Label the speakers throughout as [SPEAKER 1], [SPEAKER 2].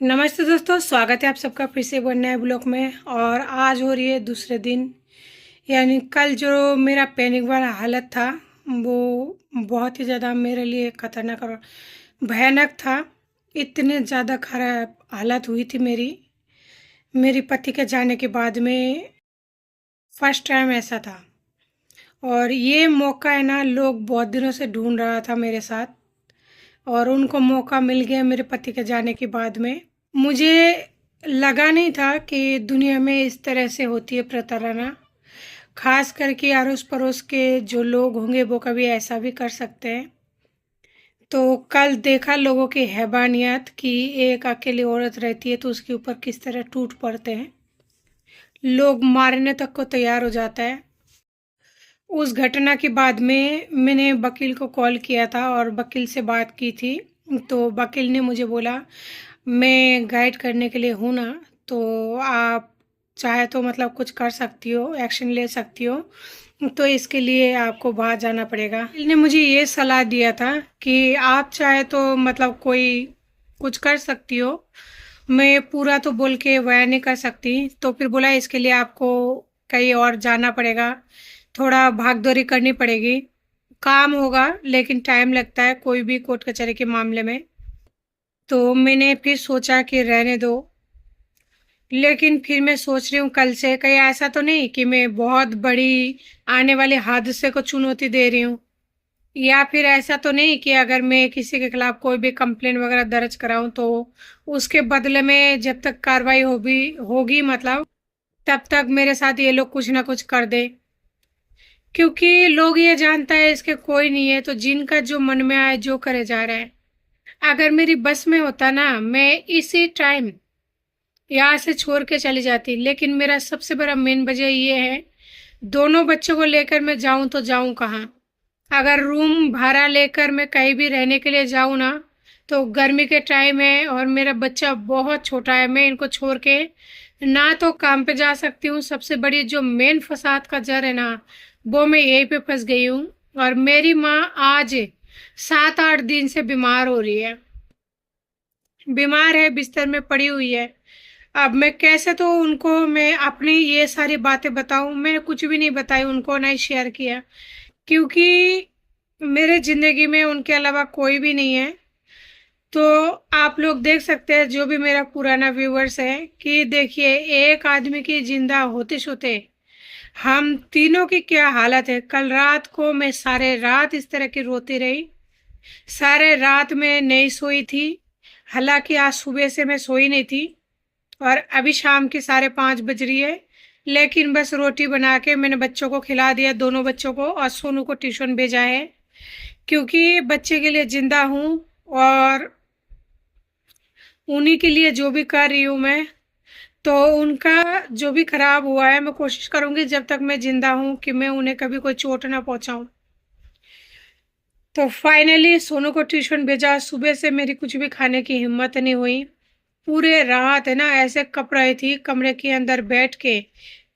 [SPEAKER 1] नमस्ते दोस्तों, स्वागत है आप सबका फिर से एक बार नए ब्लॉग में। और आज हो रही है दूसरे दिन, यानी कल जो मेरा पैनिक वाला हालत था वो बहुत ही ज़्यादा मेरे लिए खतरनाक और भयानक था। इतने ज़्यादा खराब हालत हुई थी मेरी पति के जाने के बाद में फर्स्ट टाइम ऐसा था। और ये मौका है ना, लोग बहुत दिनों से ढूंढ रहा था मेरे साथ, और उनको मौका मिल गया मेरे पति के जाने के बाद में। मुझे लगा नहीं था कि दुनिया में इस तरह से होती है प्रताड़ना। खास करके अड़ोस पड़ोस के जो लोग होंगे वो कभी ऐसा भी कर सकते हैं। तो कल देखा लोगों की हैवानियत कि एक अकेली औरत रहती है तो उसके ऊपर किस तरह टूट पड़ते हैं, लोग मारने तक को तैयार हो जाता है। उस घटना के बाद में मैंने वकील को कॉल किया था और वकील से बात की थी। तो वकील ने मुझे बोला, मैं गाइड करने के लिए हूँ ना, तो आप चाहे तो मतलब कुछ कर सकती हो, एक्शन ले सकती हो। तो इसके लिए आपको बाहर जाना पड़ेगा। वकील ने मुझे ये सलाह दिया था कि आप चाहे तो मतलब कोई कुछ कर सकती हो, मैं पूरा तो बोल के बयान नहीं कर सकती। तो फिर बोला इसके लिए आपको कहीं और जाना पड़ेगा, थोड़ा भाग दौड़ी करनी पड़ेगी, काम होगा लेकिन टाइम लगता है कोई भी कोर्ट कचहरी के मामले में। तो मैंने फिर सोचा कि रहने दो, लेकिन फिर मैं सोच रही हूँ कल से कहीं ऐसा तो नहीं कि मैं बहुत बड़ी आने वाले हादसे को चुनौती दे रही हूँ, या फिर ऐसा तो नहीं कि अगर मैं किसी के खिलाफ कोई भी कंप्लेंट वगैरह दर्ज कराऊं तो उसके बदले में जब तक कार्रवाई होगी होगी मतलब तब तक मेरे साथ ये लोग कुछ ना कुछ कर दे। क्योंकि लोग ये जानता है इसके कोई नहीं है, तो जिनका जो मन में आए जो करे जा रहा है। अगर मेरी बस में होता ना, मैं इसी टाइम यहाँ से छोड़ के चली जाती। लेकिन मेरा सबसे बड़ा मेन वजह ये है, दोनों बच्चों को लेकर मैं जाऊं तो जाऊं कहाँ। अगर रूम भाड़ा लेकर मैं कहीं भी रहने के लिए जाऊं ना, तो गर्मी के टाइम है और मेरा बच्चा बहुत छोटा है, मैं इनको छोड़ के ना तो काम पे जा सकती हूँ। सबसे बड़ी जो मेन फसाद का जड़ है ना, वो मैं यहीं पे फंस गई हूँ। और मेरी माँ आज 7-8 दिन से बीमार हो रही है, बीमार है, बिस्तर में पड़ी हुई है। अब मैं कैसे तो उनको मैं अपनी ये सारी बातें बताऊं। मैंने कुछ भी नहीं बताई उनको, ना ही शेयर किया, क्योंकि मेरे जिंदगी में उनके अलावा कोई भी नहीं है। तो आप लोग देख सकते हैं जो भी मेरा पुराना व्यूवर्स है कि देखिए एक आदमी की जिंदा होते सोते हम तीनों की क्या हालत है। कल रात को मैं सारे रात इस तरह की रोती रही, सारे रात में नहीं सोई थी। हालांकि आज सुबह से मैं सोई नहीं थी और अभी शाम के 5:30 बज रही है। लेकिन बस रोटी बना के मैंने बच्चों को खिला दिया, दोनों बच्चों को, और सोनू को ट्यूशन भेजा है, क्योंकि बच्चे के लिए जिंदा हूँ। और उन्हीं के लिए जो भी कर रही हूँ मैं, तो उनका जो भी खराब हुआ है मैं कोशिश करूंगी जब तक मैं जिंदा हूँ कि मैं उन्हें कभी कोई चोट ना पहुंचाऊं। तो फाइनली सोनू को ट्यूशन भेजा। सुबह से मेरी कुछ भी खाने की हिम्मत नहीं हुई। पूरे रात है ना ऐसे कप रही थी कमरे के अंदर बैठ के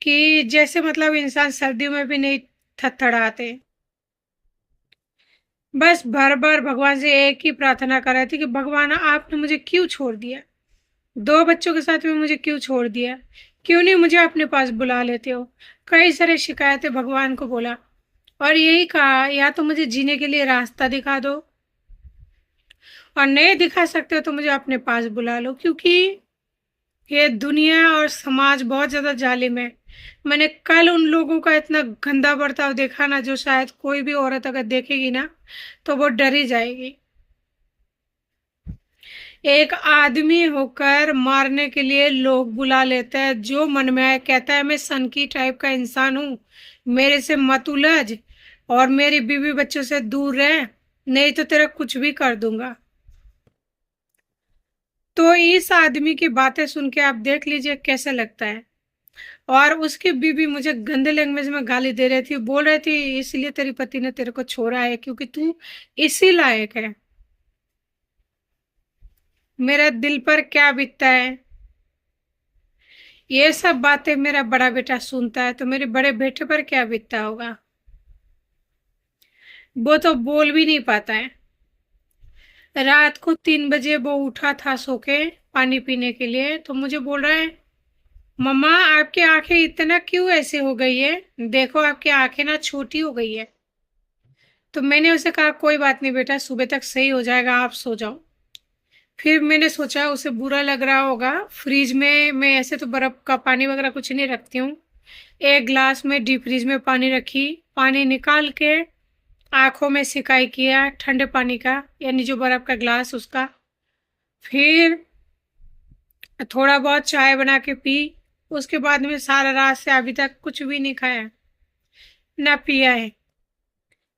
[SPEAKER 1] कि जैसे मतलब इंसान सर्दियों में भी नहीं थरथराते। बस बार बार भगवान से एक ही प्रार्थना कर रहे थे कि भगवान आपने मुझे क्यों छोड़ दिया, दो बच्चों के साथ में मुझे क्यों छोड़ दिया, क्यों नहीं मुझे अपने पास बुला लेते हो। कई सारे शिकायतें भगवान को बोला और यही कहा, या तो मुझे जीने के लिए रास्ता दिखा दो, और नहीं दिखा सकते हो तो मुझे अपने पास बुला लो, क्योंकि ये दुनिया और समाज बहुत ज्यादा जालिम है। मैंने कल उन लोगों का इतना गंदा बर्ताव देखा ना, जो शायद कोई भी औरत अगर देखेगी ना तो वो डर ही जाएगी। एक आदमी होकर मारने के लिए लोग बुला लेते हैं, जो मन में आए कहता है मैं सनकी टाइप का इंसान हूँ, मेरे से मत उलझ और मेरी बीवी बच्चों से दूर रह, नहीं तो तेरा कुछ भी कर दूंगा। तो इस आदमी की बातें सुन के आप देख लीजिए कैसा लगता है। और उसकी बीवी मुझे गंदे लैंग्वेज में गाली दे रही थी, बोल रही थी इसलिए तेरी पति ने तेरे को छोड़ा है क्योंकि तू इसी लायक है। मेरा दिल पर क्या बीतता है, ये सब बातें मेरा बड़ा बेटा सुनता है तो मेरे बड़े बेटे पर क्या बीतता होगा। वो तो बोल भी नहीं पाता है। रात को 3 बजे वो उठा था सो के पानी पीने के लिए, तो मुझे बोल रहा है, मम्मा आपकी आंखें इतना क्यों ऐसे हो गई है, देखो आपकी आंखें ना छोटी हो गई है। तो मैंने उसे कहा कोई बात नहीं बेटा, सुबह तक सही हो जाएगा, आप सो जाओ। फिर मैंने सोचा उसे बुरा लग रहा होगा, फ्रिज में मैं ऐसे तो बर्फ का पानी वगैरह कुछ नहीं रखती हूँ, एक ग्लास में डीप फ्रिज में पानी रखी, पानी निकाल के आंखों में सिकाई किया ठंडे पानी का, यानी जो बर्फ का ग्लास उसका। फिर थोड़ा बहुत चाय बना के पी। उसके बाद में सारा रात से अभी तक कुछ भी नहीं खाया ना पिया है।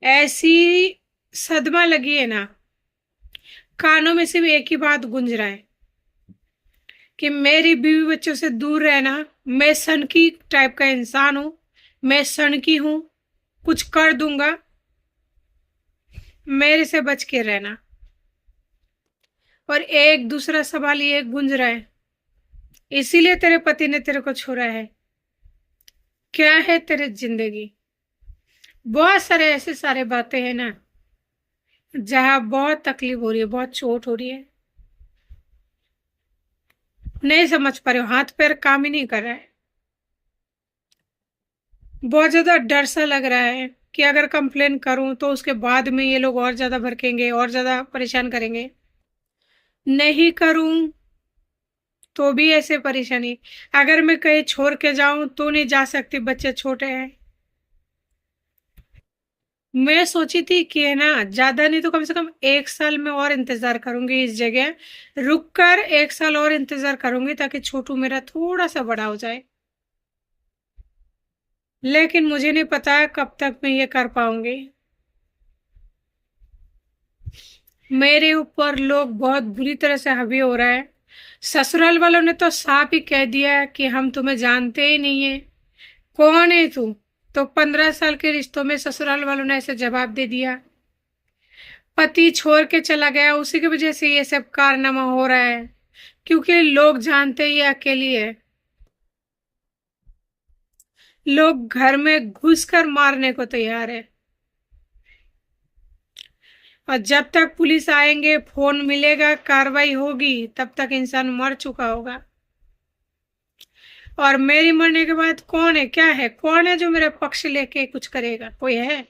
[SPEAKER 1] ऐसी सदमा लगी है ना, कानों में सिर्फ एक ही बात गूंज रहा है कि मेरी बीवी बच्चों से दूर रहना, मैं सनकी टाइप का इंसान हूं, मैं सनकी हूं, कुछ कर दूंगा, मेरे से बच के रहना। और एक दूसरा सवाल ये गूंज रहा है, इसीलिए तेरे पति ने तेरे को छोड़ा है, क्या है तेरी जिंदगी। बहुत सारे ऐसे सारे बातें हैं ना जहां बहुत तकलीफ हो रही है, बहुत चोट हो रही है, नहीं समझ पा रहे हो, हाथ पैर काम ही नहीं कर रहा है। बहुत ज्यादा डर सा लग रहा है कि अगर कंप्लेन करूं तो उसके बाद में ये लोग और ज्यादा भड़केंगे और ज्यादा परेशान करेंगे, नहीं करूं तो भी ऐसे परेशानी, अगर मैं कहीं छोड़ के जाऊं तो नहीं जा सकती, बच्चे छोटे हैं। मैं सोची थी कि है ना, ज्यादा नहीं तो कम से कम 1 साल में और इंतजार करूंगी इस जगह, रुक कर 1 साल और इंतजार करूंगी ताकि छोटू मेरा थोड़ा सा बड़ा हो जाए। लेकिन मुझे नहीं पता कब तक मैं ये कर पाऊंगी। मेरे ऊपर लोग बहुत बुरी तरह से हावी हो रहा है। ससुराल वालों ने तो साफ ही कह दिया कि हम तुम्हें जानते ही नहीं है, कौन है तू। तो 15 साल के रिश्तों में ससुराल वालों ने ऐसे जवाब दे दिया। पति छोड़ के चला गया, उसी की वजह से ये सब कारनामा हो रहा है, क्योंकि लोग जानते ही अकेली है। लोग घर में घुसकर मारने को तैयार है, और जब तक पुलिस आएंगे, फोन मिलेगा, कार्रवाई होगी, तब तक इंसान मर चुका होगा। और मेरी मरने के बाद कौन है, क्या है, कौन है जो मेरा पक्ष लेके कुछ करेगा, कोई है।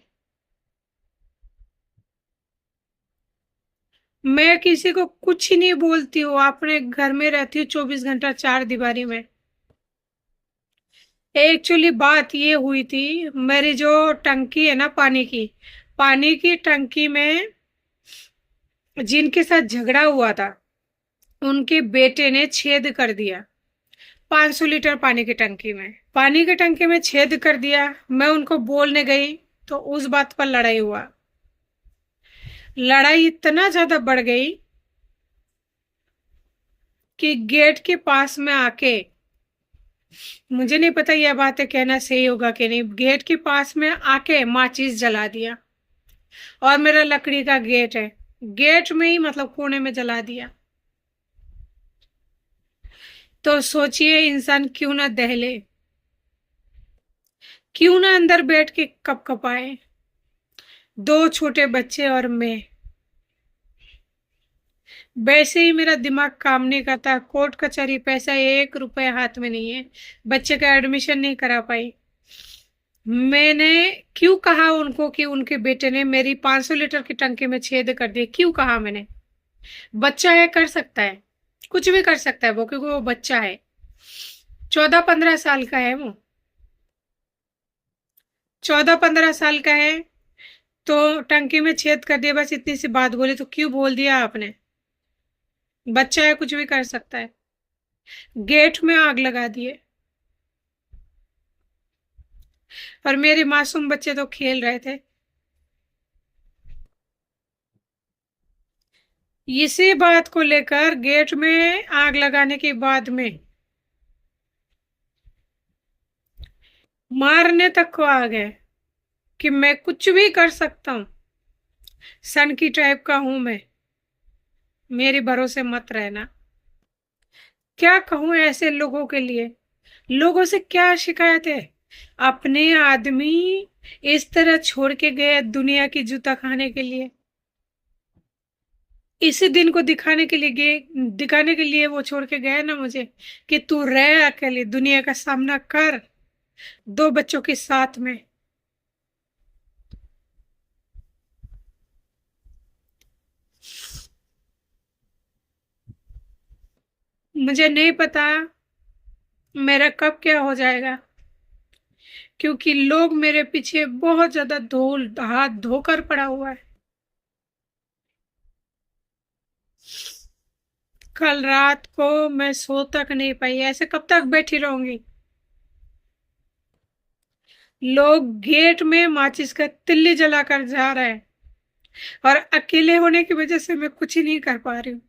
[SPEAKER 1] मैं किसी को कुछ ही नहीं बोलती हूँ, अपने घर में रहती हूँ 24 घंटा चार दीवारी में। एक्चुअली बात ये हुई थी, मेरी जो टंकी है ना पानी की टंकी में जिनके साथ झगड़ा हुआ था, उनके बेटे ने छेद कर दिया 500 लीटर पानी की टंकी में छेद कर दिया। मैं उनको बोलने गई तो उस बात पर लड़ाई हुआ, लड़ाई इतना ज्यादा बढ़ गई कि गेट के पास में आके, मुझे नहीं पता यह बातें कहना सही होगा कि नहीं, गेट के पास में आके माचिस जला दिया। और मेरा लकड़ी का गेट है, गेट में ही मतलब कोने में जला दिया। तो सोचिए इंसान क्यों ना दहले, क्यों ना अंदर बैठ के कप कपाए, 2 छोटे बच्चे और मैं। वैसे ही मेरा दिमाग काम नहीं करता, कोर्ट कचहरी, पैसा 1 रुपया हाथ में नहीं है, बच्चे का एडमिशन नहीं करा पाई। मैंने क्यों कहा उनको कि उनके बेटे ने मेरी 500 लीटर की टंकी में छेद कर दिए, क्यों कहा मैंने। बच्चा है, कर सकता है, कुछ भी कर सकता है वो, क्योंकि वो बच्चा है, 14-15 साल का है वो, 14-15 साल का है। तो टंकी में छेद कर दिया, बस इतनी सी बात बोली, तो क्यों बोल दिया आपने, बच्चा है, कुछ भी कर सकता है। गेट में आग लगा दिए, और मेरे मासूम बच्चे तो खेल रहे थे। इसी बात को लेकर गेट में आग लगाने के बाद में मारने तक को आ गए कि मैं कुछ भी कर सकता हूं, सन की टाइप का हूं मैं, मेरे भरोसे मत रहना। क्या कहूं ऐसे लोगों के लिए, लोगों से क्या शिकायत है। अपने आदमी इस तरह छोड़ के गए दुनिया की जूता खाने के लिए। इसी दिन को दिखाने के लिए वो छोड़ के गए ना मुझे, कि तू रह अकेले, दुनिया का सामना कर, दो बच्चों के साथ में। मुझे नहीं पता मेरा कब क्या हो जाएगा, क्योंकि लोग मेरे पीछे बहुत ज्यादा धूल हाथ धोकर पड़ा हुआ है। कल रात को मैं सो तक नहीं पाई, ऐसे कब तक बैठी रहूंगी। लोग गेट में माचिस का तिल्ली जलाकर जा रहे हैं, और अकेले होने की वजह से मैं कुछ ही नहीं कर पा रही हूँ।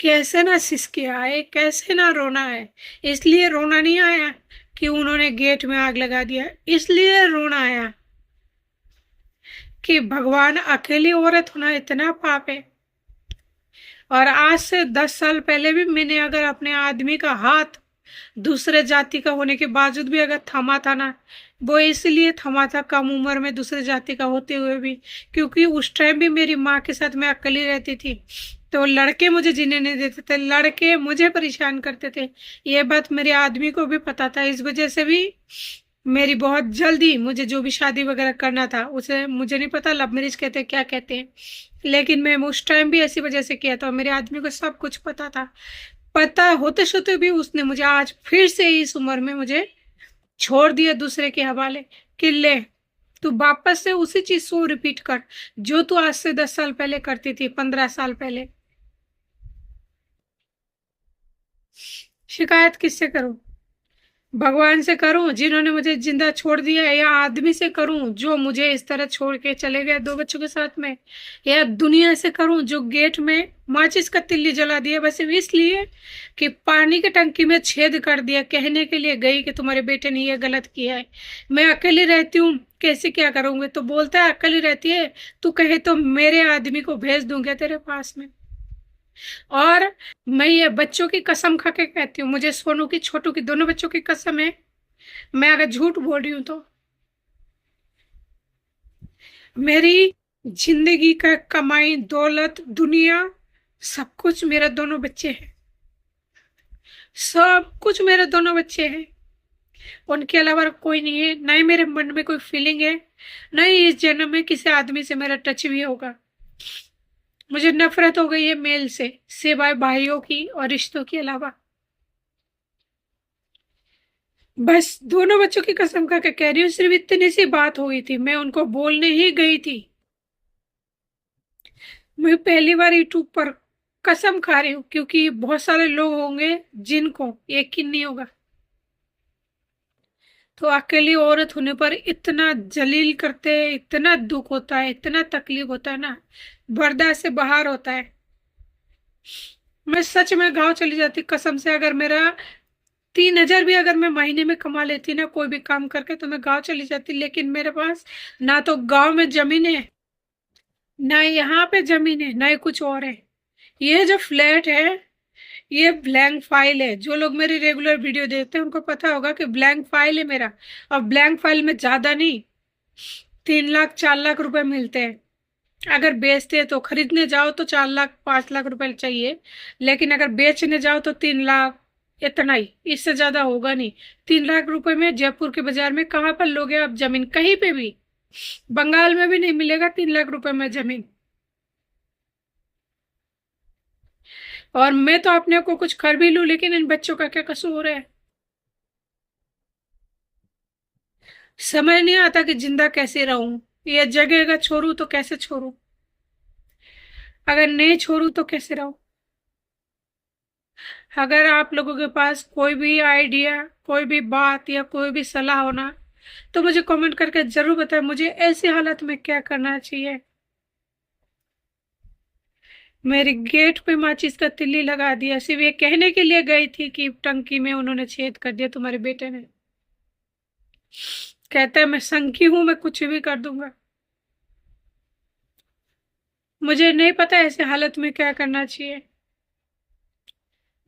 [SPEAKER 1] कैसे ना सिसके आए, कैसे ना रोना है। इसलिए रोना नहीं आया कि उन्होंने गेट में आग लगा दिया, इसलिए रोना आया कि भगवान, अकेली औरत होना इतना पाप है। और आज से 10 साल पहले भी मैंने अगर अपने आदमी का हाथ दूसरे जाति का होने के बावजूद भी अगर थमा था ना, वो इसलिए थमा था कम उम्र में दूसरे जाति का होते हुए भी, क्योंकि उस टाइम भी मेरी माँ के साथ मैं अकेली रहती थी, तो लड़के मुझे जीने नहीं देते थे, लड़के मुझे परेशान करते थे। ये बात मेरे आदमी को भी पता था, इस वजह से भी मेरी बहुत जल्दी मुझे जो भी शादी वगैरह करना था, उसे मुझे नहीं पता लव मैरिज कहते क्या कहते हैं, लेकिन मैं उस टाइम भी ऐसी वजह से किया था। मेरे आदमी को सब कुछ पता था। पता होते सोते भी उसने मुझे आज फिर से इस उम्र में मुझे छोड़ दिया दूसरे के हवाले, कि ले तू वापस से उसी चीज को रिपीट कर जो तू आज से 10 साल पहले करती थी, 15 साल पहले। शिकायत किससे करूं? भगवान से करूं जिन्होंने मुझे जिंदा छोड़ दिया, या आदमी से करूं जो मुझे इस तरह छोड़ के चले गए दो बच्चों के साथ में, या दुनिया से करूं जो गेट में माचिस का तिल्ली जला दिया बस इसलिए कि पानी की टंकी में छेद कर दिया, कहने के लिए गई कि तुम्हारे बेटे ने ये गलत किया है। मैं अकेली रहती हूँ, कैसे क्या करूंगी? तो बोलता है अकेली रहती है, तू कहे तो मेरे आदमी को भेज दूंगा तेरे पास में। और मैं ये बच्चों की कसम खा के कहती हूँ, मुझे सोनू की छोटू की दोनों बच्चों की कसम है, मैं अगर झूठ बोल रही हूं तो मेरी जिंदगी का कमाई दौलत दुनिया सब कुछ मेरे दोनों बच्चे हैं, सब कुछ मेरे दोनों बच्चे हैं। उनके अलावा कोई नहीं है, ना ही मेरे मन में कोई फीलिंग है, ना ही इस जन्म में किसी आदमी से मेरा टच भी होगा। मुझे नफरत हो गई है मेल से, सिवाय भाइयों की और रिश्तों के अलावा। बस दोनों बच्चों की कसम खा के कह रही हूँ, सिर्फ इतनी सी बात हुई थी, मैं उनको बोलने ही गई थी। मैं पहली बार यूट्यूब पर कसम खा रही हूँ, क्योंकि बहुत सारे लोग होंगे जिनको यकीन नहीं होगा। तो अकेली औरत होने पर इतना जलील करते हैं, इतना दुख होता है, इतना तकलीफ होता है ना, बर्दाश्त से बाहर होता है। मैं सच में गांव चली जाती कसम से, अगर मेरा 3,000 भी अगर मैं महीने में कमा लेती ना कोई भी काम करके, तो मैं गांव चली जाती। लेकिन मेरे पास ना तो गांव में जमीन है, ना यहाँ पे जमीन है, ना ही कुछ और है। ये जो फ्लैट है ये ब्लैंक फाइल है। जो लोग मेरी रेगुलर वीडियो देखते हैं उनको पता होगा कि ब्लैंक फाइल है मेरा। और ब्लैंक फाइल में ज्यादा नहीं, 3 लाख 4 लाख रुपए मिलते हैं। अगर बेचते हैं तो खरीदने जाओ तो 4 लाख 5 लाख रुपए चाहिए, लेकिन अगर बेचने जाओ तो 3 लाख, इतना ही, इससे ज्यादा होगा नहीं। 3 लाख रुपए में जयपुर के बाजार में कहाँ पर लोगे आप जमीन? कहीं पे भी, बंगाल में भी नहीं मिलेगा 3 लाख रुपए में जमीन। और मैं तो अपने को कुछ कर भी लूं, लेकिन इन बच्चों का क्या कसूर है? समझ नहीं आता कि जिंदा कैसे रहूं। ये जगह अगर छोड़ू तो कैसे छोड़ू, अगर नहीं छोड़ू तो कैसे रहूं? अगर आप लोगों के पास कोई भी आइडिया, कोई भी बात या कोई भी सलाह होना, तो मुझे कमेंट करके जरूर बताएं, मुझे ऐसी हालत में क्या करना चाहिए। मेरे गेट पे माचिस का तिल्ली लगा दिया, सिर्फ ये कहने के लिए गई थी कि टंकी में उन्होंने छेद कर दिया तुम्हारे बेटे ने। कहता है मैं संखी हूं, मैं कुछ भी कर दूंगा। मुझे नहीं पता ऐसे हालत में क्या करना चाहिए।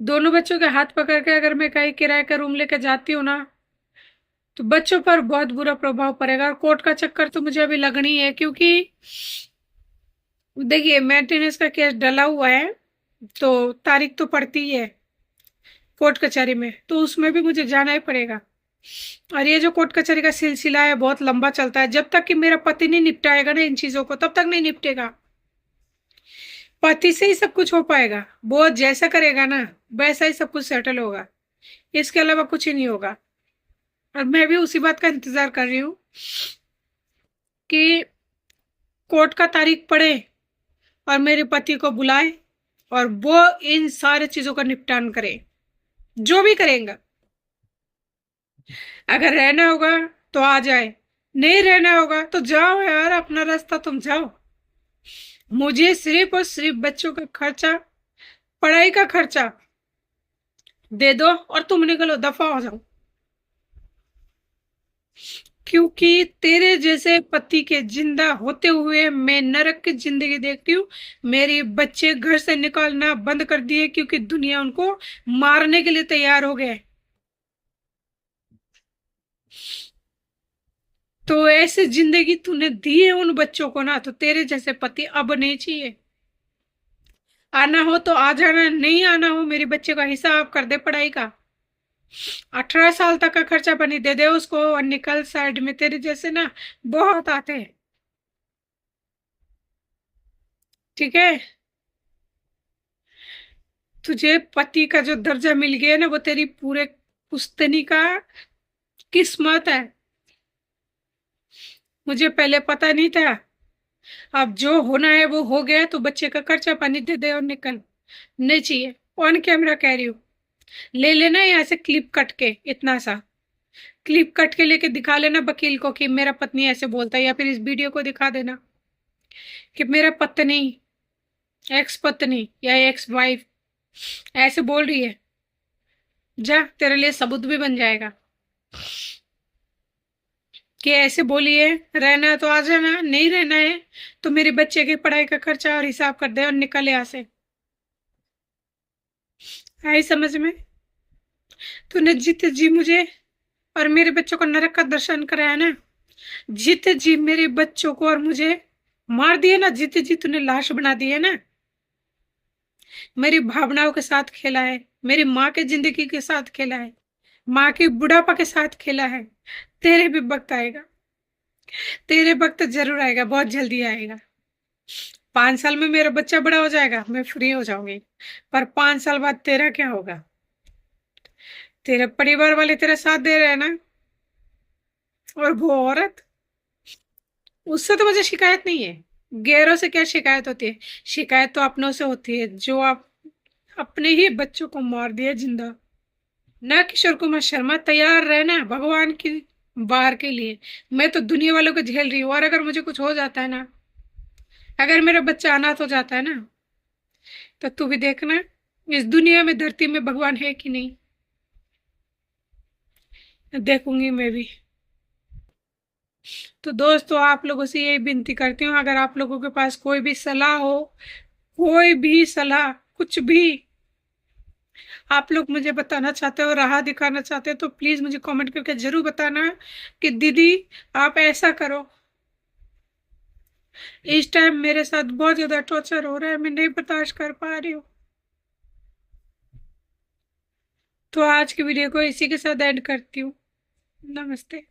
[SPEAKER 1] दोनों बच्चों के हाथ पकड़ के अगर मैं कहीं किराए का रूम लेकर जाती हूँ ना, तो बच्चों पर बहुत बुरा प्रभाव पड़ेगा। और कोर्ट का चक्कर तो मुझे अभी लगनी है, क्योंकि देखिए मेंटेनेंस का केस डला हुआ है, तो तारीख तो पड़ती है कोर्ट कचहरी में, तो उसमें भी मुझे जाना ही पड़ेगा। और ये जो कोर्ट कचहरी का सिलसिला है बहुत लंबा चलता है, जब तक कि मेरा पति नहीं निपटाएगा ना इन चीजों को, तब तक नहीं निपटेगा। पति से ही सब कुछ हो पाएगा, वो जैसा करेगा ना वैसा ही सब कुछ सेटल होगा, इसके अलावा कुछ ही नहीं होगा। और मैं भी उसी बात का इंतजार कर रही हूँ कि कोर्ट का तारीख पड़े और मेरे पति को बुलाए और वो इन सारे चीजों का निपटान करे, जो भी करेंगे। अगर रहना होगा तो आ जाए, नहीं रहना होगा तो जाओ यार, अपना रास्ता तुम जाओ। मुझे सिर्फ और सिर्फ बच्चों का खर्चा, पढ़ाई का खर्चा दे दो और तुम निकलो, दफा हो जाओ। क्योंकि तेरे जैसे पति के जिंदा होते हुए मैं नरक की जिंदगी देखती हूँ। मेरे बच्चे घर से निकलना बंद कर दिए क्योंकि दुनिया उनको मारने के लिए तैयार हो गए। तो ऐसी जिंदगी तूने दी है उन बच्चों को ना, तो तेरे जैसे पति अब नहीं चाहिए। आना हो तो आ जाना, नहीं आना हो मेरे बच्चे का हिसाब कर दे पढ़ाई का। 18 साल तक का खर्चा पानी दे दे उसको और निकल साइड में। तेरे जैसे ना बहुत आते हैं, ठीक है। तुझे पति का जो दर्जा मिल गया ना, वो तेरी पूरे पुश्तनी का किस्मत है। मुझे पहले पता नहीं था, अब जो होना है वो हो गया। तो बच्चे का खर्चा पानी दे दे और निकल। नहीं चाहिए, ऑन कैमरा कह रही हूँ। ले लेना यहाँ से क्लिप कट के, इतना सा क्लिप कट के लेके दिखा लेना वकील को कि मेरा पत्नी ऐसे बोलता है, या फिर इस वीडियो को दिखा देना कि मेरा पत्नी, एक्स पत्नी या एक्स वाइफ ऐसे बोल रही है। जा, तेरे लिए सबूत भी बन जाएगा कि ऐसे बोली है। रहना है तो आ जाना, नहीं रहना है तो मेरे बच्चे की पढ़ाई का खर्चा और हिसाब कर दे और निकल यहाँ से। आई समझ में? तूने जीते जी मुझे और मेरे बच्चों को नरक का दर्शन कराया ना, जीते जी मेरे बच्चों को और मुझे मार दिया ना, जीते जी तूने लाश बना दी है ना। मेरी भावनाओं के साथ खेला है, मेरी माँ के जिंदगी के साथ खेला है, माँ की बुढ़ापा के साथ खेला है। तेरे भी वक्त आएगा, तेरे वक्त जरूर आएगा, बहुत जल्दी आएगा। 5 साल में मेरा बच्चा बड़ा हो जाएगा, मैं फ्री हो जाऊंगी। पर 5 साल बाद तेरा क्या होगा? तेरे परिवार वाले तेरा साथ दे रहे हैं ना, और वो औरत, उससे तो मुझे शिकायत नहीं है। गैरों से क्या शिकायत होती है? शिकायत तो अपनों से होती है, जो आप अपने ही बच्चों को मार दिया जिंदा। ना किशोर कुमार शर्मा, तैयार रहना भगवान की बार के लिए। मैं तो दुनिया वालों को झेल रही हूँ, और अगर मुझे कुछ हो जाता है ना, अगर मेरा बच्चा अनाथ हो जाता है ना, तो तू भी देखना इस दुनिया में, धरती में भगवान है कि नहीं, देखूंगी मैं भी। तो दोस्तों, आप लोगों से यही विनती करती हूँ, अगर आप लोगों के पास कोई भी सलाह हो, कोई भी सलाह, कुछ भी आप लोग मुझे बताना चाहते हो, राह दिखाना चाहते हो, तो प्लीज मुझे कमेंट करके जरूर बताना कि दीदी आप ऐसा करो। इस टाइम मेरे साथ बहुत ज्यादा टॉर्चर हो रहा है, मैं नहीं बर्दाश्त कर पा रही हूँ। तो आज की वीडियो को इसी के साथ एंड करती हूँ। नमस्ते।